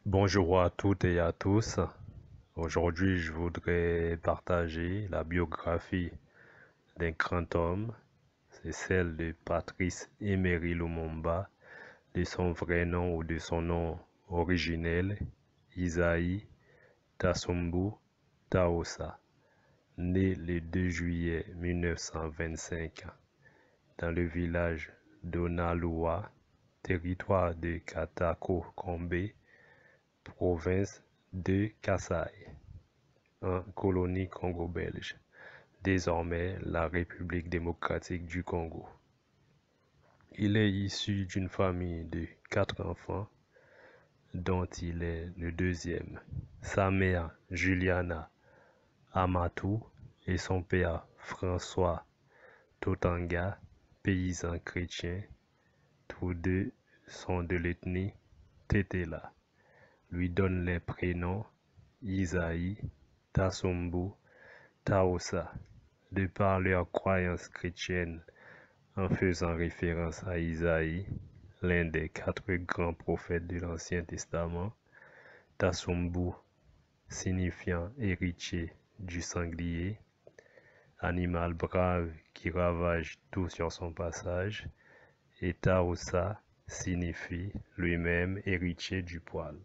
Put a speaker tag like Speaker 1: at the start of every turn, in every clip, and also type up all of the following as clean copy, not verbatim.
Speaker 1: Bonjour à toutes et à tous. Aujourd'hui, je voudrais partager la biographie d'un grand homme. C'est celle de Patrice Emery Lumumba, de son vrai nom ou de son nom originel, Isaïe Tassumbu Tahosa, né le 2 juillet 1925 dans le village d'Onaloa, territoire de Katako-Kombe, province de Kasaï, en colonie congo-belge, désormais la République démocratique du Congo. Il est issu d'une famille de 4 enfants, dont il est le deuxième. Sa mère, Juliana Amatou, et son père, François Totanga, paysan chrétien, tous deux sont de l'ethnie Tetela, lui donnent les prénoms Isaïe, Tassumbu, Tahosa, de par leur croyance chrétienne, en faisant référence à Isaïe, l'un des 4 grands prophètes de l'Ancien Testament, Tassumbu signifiant héritier du sanglier, animal brave qui ravage tout sur son passage, et Tahosa signifie lui-même héritier du poil.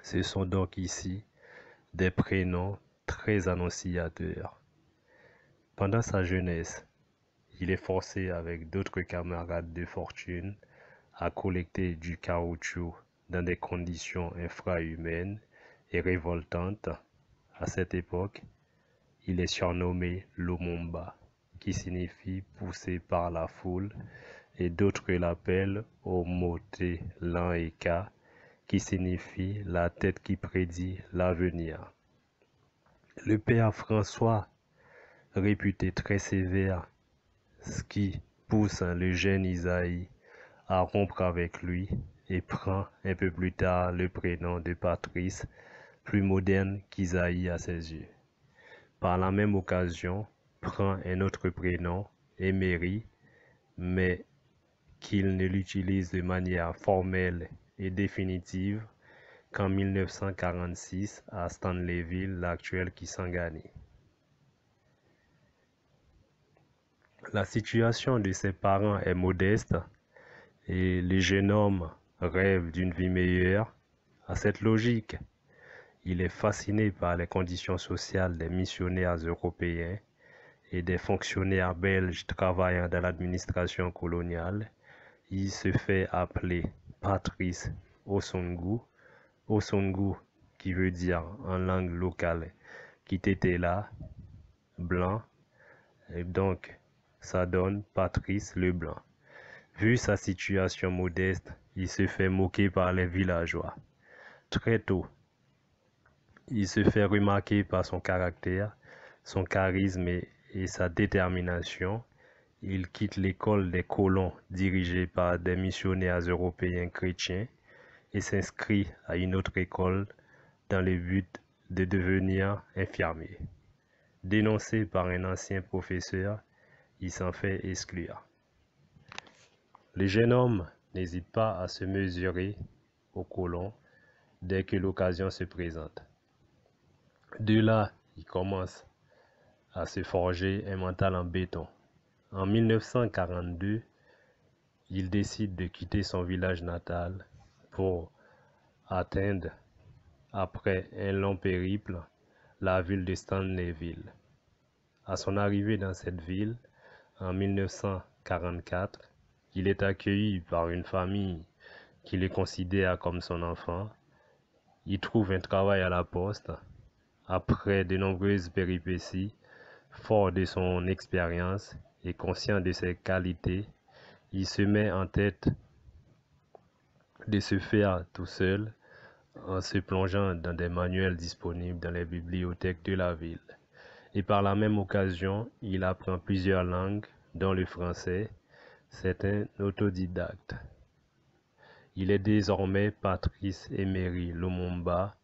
Speaker 1: Ce sont donc ici des prénoms très annonciateurs. Pendant sa jeunesse, il est forcé avec d'autres camarades de fortune à collecter du caoutchouc dans des conditions infrahumaines et révoltantes. À cette époque, il est surnommé Lumumba, qui signifie poussé par la foule, et d'autres l'appellent Omote Laneka, qui signifie la tête qui prédit l'avenir. Le père François, réputé très sévère, ce qui pousse le jeune Isaïe à rompre avec lui et prend un peu plus tard le prénom de Patrice, plus moderne qu'Isaïe à ses yeux. Par la même occasion, prend un autre prénom, Emery, mais qu'il ne l'utilise de manière formelle et définitive qu'en 1946 à Stanleyville, l'actuel Kisangani. La situation de ses parents est modeste et le jeune homme rêve d'une vie meilleure. À cette logique, il est fasciné par les conditions sociales des missionnaires européens et des fonctionnaires belges travaillant dans l'administration coloniale. Il se fait appeler Patrice Osungu, Osungu qui veut dire en langue locale Kitetela, blanc, et donc ça donne Patrice Leblanc. Vu sa situation modeste, il se fait moquer par les villageois. Très tôt, il se fait remarquer par son caractère, son charisme et sa détermination. Il quitte l'école des colons dirigée par des missionnaires européens chrétiens et s'inscrit à une autre école dans le but de devenir infirmier. Dénoncé par un ancien professeur, il s'en fait exclure. Le jeune homme n'hésite pas à se mesurer aux colons dès que l'occasion se présente. De là, il commence à se forger un mental en béton. En 1942, il décide de quitter son village natal pour atteindre, après un long périple, la ville de Stanleyville. À son arrivée dans cette ville, en 1944, il est accueilli par une famille qui le considère comme son enfant. Il trouve un travail à la poste. Après de nombreuses péripéties, fort de son expérience et conscient de ses qualités, il se met en tête de se faire tout seul en se plongeant dans des manuels disponibles dans les bibliothèques de la ville. Et par la même occasion, il apprend plusieurs langues, dont le français. C'est un autodidacte. Il est désormais Patrice Emery Lumumba,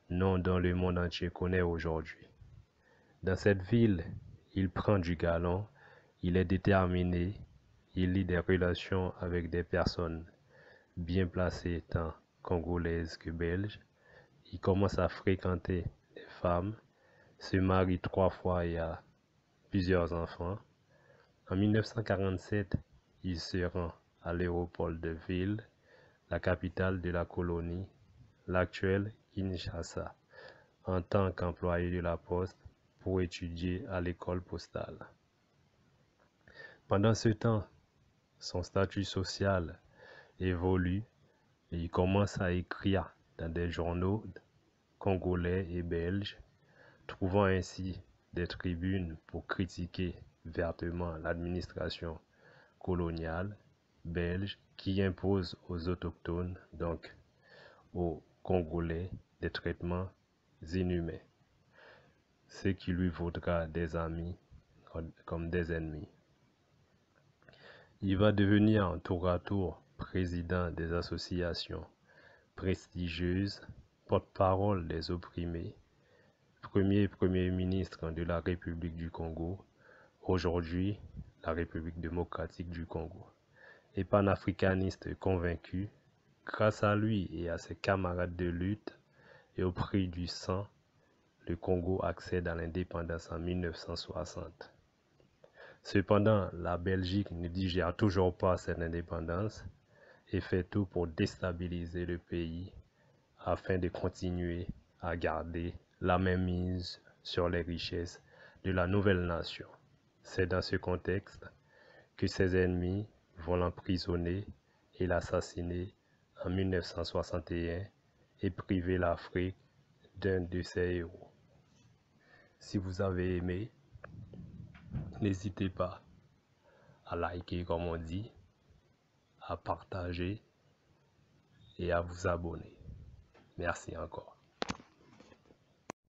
Speaker 1: nom dont le monde entier connaît aujourd'hui. Dans cette ville, il prend du galon, il est déterminé, il lie des relations avec des personnes bien placées tant congolaises que belges. Il commence à fréquenter les femmes, se marie 3 fois et a plusieurs enfants. En 1947, il se rend à l'aéroport de Ville, la capitale de la colonie, l'actuelle Kinshasa, en tant qu'employé de la poste pour étudier à l'école postale. Pendant ce temps, son statut social évolue et il commence à écrire dans des journaux congolais et belges, trouvant ainsi des tribunes pour critiquer vertement l'administration coloniale belge qui impose aux autochtones, donc aux Congolais, des traitements inhumains, ce qui lui vaudra des amis comme des ennemis. Il va devenir tour à tour président des associations prestigieuses, porte-parole des opprimés, premier ministre de la République du Congo, aujourd'hui la République démocratique du Congo, et panafricaniste convaincu. Grâce à lui et à ses camarades de lutte et au prix du sang, le Congo accède à l'indépendance en 1960. Cependant, la Belgique ne digère toujours pas cette indépendance et fait tout pour déstabiliser le pays afin de continuer à garder la mainmise sur les richesses de la nouvelle nation. C'est dans ce contexte que ses ennemis vont l'emprisonner et l'assassiner en 1961 et priver l'Afrique d'un de ses héros. Si vous avez aimé, n'hésitez pas à liker comme on dit, à partager et à vous abonner. Merci encore.